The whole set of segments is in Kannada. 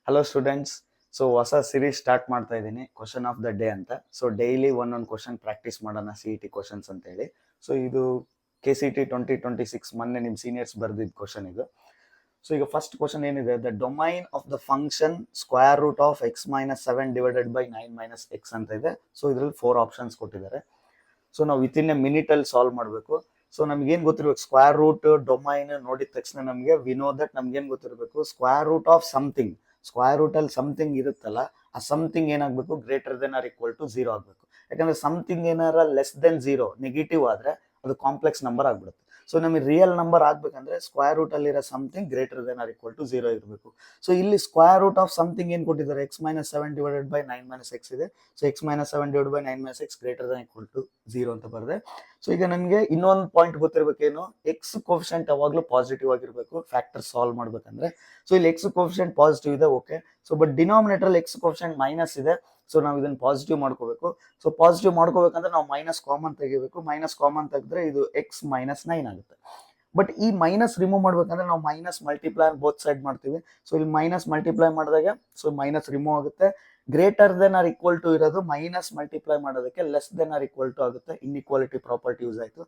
Hello students. ಸೊ ಹೊಸ ಸಿರೀಸ್ ಸ್ಟಾರ್ಟ್ ಮಾಡ್ತಾ ಇದ್ದೀನಿ, ಕ್ವಶನ್ ಆಫ್ ದ ಡೇ ಅಂತ. ಸೊ ಡೈಲಿ ಒಂದೊಂದು ಕ್ವಶನ್ ಪ್ರಾಕ್ಟೀಸ್ ಮಾಡೋಣ, CET ಕ್ವಶನ್ಸ್ ಅಂತ ಹೇಳಿ. ಸೊ ಇದು KCT 2026 ಮೊನ್ನೆ ನಿಮ್ಮ ಸೀನಿಯರ್ಸ್ ಬರೆದಿದ್ದ ಕ್ವಶನ್ ಇದು. ಸೊ ಈಗ ಫಸ್ಟ್ ಕ್ವಶನ್ ಏನಿದೆ, the domain of the function square root of x - 7 divided by 9 - x ಅಂತ ಇದೆ. ಸೊ ಇದರಲ್ಲಿ 4 ಆಪ್ಷನ್ಸ್ ಕೊಟ್ಟಿದ್ದಾರೆ. ಸೊ ನಾವು ವಿತಿನ್ ಎ ಮಿನಿಟ್ ಅಲ್ಲಿ ಸಾಲ್ವ್ ಮಾಡಬೇಕು. ಸೊ ನಮ್ಗೆ ಏನ್ ಗೊತ್ತಿರ್ಬೇಕು, ಸ್ಕ್ವೇರ್ ರೂಟ್ ಡೊಮೈನ್ ನೋಡಿದ ತಕ್ಷಣ ನಮಗೆ ದಟ್ ನಮ್ಗೆ ಏನ್ ಗೊತ್ತಿರಬೇಕು, square root of something. Square root ಅಲ್ಲಿ ಸಮಥಿಂಗ್ ಇರುತ್ತಲ್ಲ, ಆ ಸಮಥಿಂಗ್ ಏನಾಗಬೇಕು, greater than or equal to 0 ಆಗಬೇಕು. ಯಾಕಂದ್ರೆ ಸಮಥಿಂಗ್ ಏನಾರ ಲೆಸ್ ದೆನ್ 0 ನೆಗೆಟಿವ್ ಆದ್ರೆ ಅದು ಕಾಂಪ್ಲೆಕ್ಸ್ ನಂಬರ್ ಆಗ್ಬಿಡುತ್ತೆ. ಸೊ ನಮಗೆ ರಿಯಲ್ ನಂಬರ್ ಆಗ್ಬೇಕಂದ್ರೆ ಸ್ಕ್ವೇರ್ ರೂಟ್ ಅಲ್ಲಿರೋ something greater than or equal to 0 ಇರಬೇಕು. ಸೊ ಇಲ್ಲಿ ಸ್ಕ್ವೇರ್ ರೂಟ್ ಆಫ್ ಸಮಥಿಂಗ್ ಏನ್ ಕೊಟ್ಟಿದ್ದಾರೆ, x - 7 ಡಿವೈಡೆಡ್ ಬೈ 9 - x ಇದೆ. So x - 7 divide by 9 - x greater than equal to 0 ಅಂತ ಬರೆದೆ. ಸೊ ಈಗ ನಮಗೆ ಇನ್ನೊಂದು ಪಾಯಿಂಟ್ ಗೊತ್ತಿರ್ಬೇಕೇನು, ಎಕ್ಸ್ ಕೋಫಿಷಿಯಂಟ್ ಯಾವಾಗಲೂ ಪಾಸಿಟಿವ್ ಆಗಿರ್ಬೇಕು ಫ್ಯಾಕ್ಟರ್ ಸಾಲ್ವ್ ಮಾಡ್ಬೇಕಂದ್ರೆ. ಸೊ ಇಲ್ಲಿ ಎಕ್ಸ್ ಕೋಫಿಷಿಯಂಟ್ ಪಾಸಿಟಿವ್ ಇದೆ, okay. So but denominator x coefficient minus ಇದೆ. ಸೊ ನಾವು ಇದನ್ನ ಪಾಸಿಟಿವ್ ಮಾಡ್ಕೋಬೇಕು. ಸೊ ಪಾಸಿಟಿವ್ ಮಾಡ್ಕೋಬೇಕಂದ್ರೆ ನಾವು ಮೈನಸ್ ಕಾಮನ್ ತೆಗಿಬೇಕು. ಮೈನಸ್ ಕಾಮನ್ ತೆಗೆದ್ರೆ ಇದು x - 9 ಆಗುತ್ತೆ. ಬಟ್ ಈ ಮೈನಸ್ ರಿಮೂವ್ ಮಾಡ್ಬೇಕಂದ್ರೆ ನಾವು ಮೈನಸ್ ಮಲ್ಟಿಪ್ಲೈ ಬೋತ್ ಸೈಡ್ ಮಾಡ್ತೀವಿ. ಸೊ ಇಲ್ಲಿ ಮೈನಸ್ ಮಲ್ಟಿಪ್ಲೈ ಮಾಡಿದಾಗ ಸೊ ಮೈನಸ್ ರಿಮೂವ್ ಆಗುತ್ತೆ. Greater than or equal to ಇರೋದು ಮೈನಸ್ ಮಲ್ಟಿಪ್ಲೈ ಮಾಡೋದಕ್ಕೆ less than or equal to ಆಗುತ್ತೆ. ಇನ್ಇಕ್ವಾಲಿಟಿ ಪ್ರಾಪರ್ಟಿ ಯೂಸ್ ಆಯ್ತು.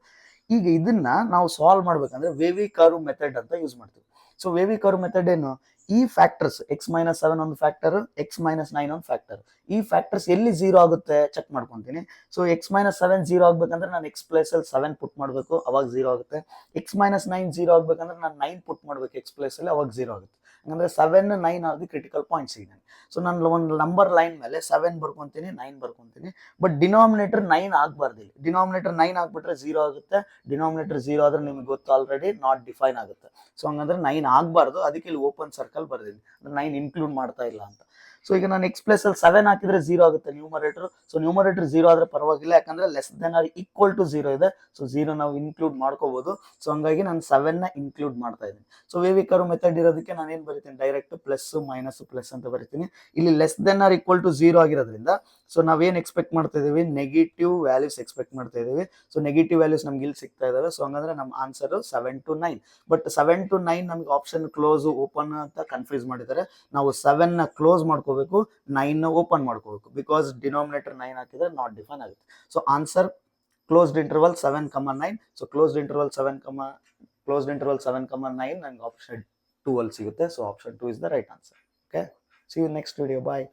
ಈಗ ಇದನ್ನ ನಾವು ಸಾಲ್ವ್ ಮಾಡ್ಬೇಕಂದ್ರೆ ವೇವಿ ಕರ್ವ್ ಮೆಥಡ್ ಅಂತ ಯೂಸ್ ಮಾಡ್ತೀವಿ. ಸೊ ವೇವಿ ಕರ್ವ್ ಮೆಥಡ್ ಏನು, ಈ ಫ್ಯಾಕ್ಟರ್ಸ್ x - 7 ಒಂದು ಫ್ಯಾಕ್ಟರ್, x - 9 ಒಂದು ಫ್ಯಾಕ್ಟರ್, ಈ ಫ್ಯಾಕ್ಟರ್ಸ್ ಎಲ್ಲಿ 0 ಆಗುತ್ತೆ ಚೆಕ್ ಮಾಡ್ಕೊಂತೀನಿ. ಸೊ x - 7 0 ಆಗ್ಬೇಕಂದ್ರೆ ನಾನು x ಪ್ಲೇಸ್ ಅಲ್ಲಿ 7 ಪುಟ್ ಮಾಡಬೇಕು, ಅವಾಗ 0 ಆಗುತ್ತೆ. x - 9 0 ಆಗ್ಬೇಕಂದ್ರೆ ನಾನು 9 ಪುಟ್ ಮಾಡ್ಬೇಕು x ಪ್ಲೇಸ್ ಅಲ್ಲಿ, ಅವಾಗ 0 ಆಗುತ್ತೆ. ಹಂಗಂದ್ರೆ 7 9 ಆಗಿ ಕ್ರಿಟಿಕಲ್ ಪಾಯಿಂಟ್ಸ್ ಇದೆ. ಸೊ ನಾನು ಒಂದು ನಂಬರ್ ಲೈನ್ ಮೇಲೆ 7 ಬರ್ಕೊಂತೀನಿ, 9 ಬರ್ಕೊಂತೀನಿ. ಬಟ್ ಡಿನಾಮಿನೇಟರ್ 9 ಆಗ್ಬಾರ್ದು. ಇಲ್ಲಿ ಡಿನಾಮಿನೇಟರ್ 9 ಆಗ್ಬಿಟ್ರೆ 0 ಆಗುತ್ತೆ. ಡಿನಾಮಿನೇಟರ್ 0 ಆದ್ರೆ ನಿಮ್ಗೆ ಗೊತ್ತು ಆಲ್ರೆಡಿ ನಾಟ್ ಡಿಫೈನ್ ಆಗುತ್ತೆ. ಸೊ ಹಂಗಂದ್ರೆ 9 ಆಗ್ಬಾರ್ದು, ಅದಕ್ಕೆ ಇಲ್ಲಿ ಓಪನ್ ಸರ್ಕಲ್ ಬರ್ದಿದ್ದೀನಿ, 9 ಇನ್ಕ್ಲೂಡ್ ಮಾಡ್ತಾ ಇಲ್ಲ ಅಂತ. ಸೊ ಈಗ ನಾನು x ಪ್ಲಸ್ ಅಲ್ಲಿ 7 ಹಾಕಿದ್ರೆ 0 ಆಗುತ್ತೆ ನ್ಯೂಮರೇಟರ್. ಸೊ ನ್ಯೂಮರೇಟರ್ 0 ಆದ್ರೆ ಪರವಾಗಿಲ್ಲ, ಯಾಕಂದ್ರೆ less than or equal to 0 ಇದೆ. ಸೊ 0 ನಾವು ಇನ್ಕ್ಲೂಡ್ ಮಾಡ್ಕೋಬಹುದು. ಸೊ ಹಂಗಾಗಿ ನಾನು 7 ನ ಇನ್ಕ್ಲೂಡ್ ಮಾಡ್ತಾ ಇದ್ದೀನಿ. ಸೊ ವೇವಿ ಕರ್ವ್ ಮೆಥಡ್ ಇರೋದಕ್ಕೆ ನಾನು ಏನ್ ಬರೀತೀನಿ, ಡೈರೆಕ್ಟ್ ಪ್ಲಸ್ ಮೈನಸ್ ಪ್ಲಸ್ ಅಂತ ಬರೀತೀನಿ. ಇಲ್ಲಿ less than or equal to 0 ಆಗಿರೋದ್ರಿಂದ ಸೊ ನಾವೇನ್ ಎಕ್ಸ್ಪೆಕ್ಟ್ ಮಾಡ್ತಾ ಇದೀವಿ, ನೆಗೆಟಿವ್ ವ್ಯಾಲ್ಯೂಸ್ ಎಕ್ಸ್ಪೆಕ್ಟ್ ಮಾಡ್ತಾ ಇದೀವಿ. ಸೊ ನೆಗೆಟಿವ್ ವ್ಯಾಲ್ಯೂಸ್ ನಮ್ಗೆ ಇಲ್ಲಿ ಸಿಗ್ತಾ ಇದಾವೆ. ಸೊ ಹಂಗಂದ್ರೆ ನಮ್ಮ ಆನ್ಸರ್ 7 to 9. ಬಟ್ 7 to 9 ನಮ್ಗೆ ಆಪ್ಷನ್ ಕ್ಲೋಸ್ ಓಪನ್ ಅಂತ ಕನ್ಫ್ಯೂಸ್ ಮಾಡಿದ್ದಾರೆ. ನಾವು 7 ನ ಕ್ಲೋಸ್ ಮಾಡ್ಕೋಬೇಕು, 9 ನ ಓಪನ್ ಮಾಡ್ಕೋಬೇಕು. ಬಿಕಾಸ್ ಡಿನಾಮಿನೇಟರ್ 9 ಹಾಕಿದ್ರೆ ನಾಟ್ ಡಿಫೈನ್ ಆಗುತ್ತೆ. So answer closed interval 7, 9. So closed interval 7, 9 ನಂಗೆ ಆಪ್ಷನ್ 2 ಅಲ್ಲಿ ಸಿಗುತ್ತೆ. So option 2 is the right answer. Okay, see you next video. Bye.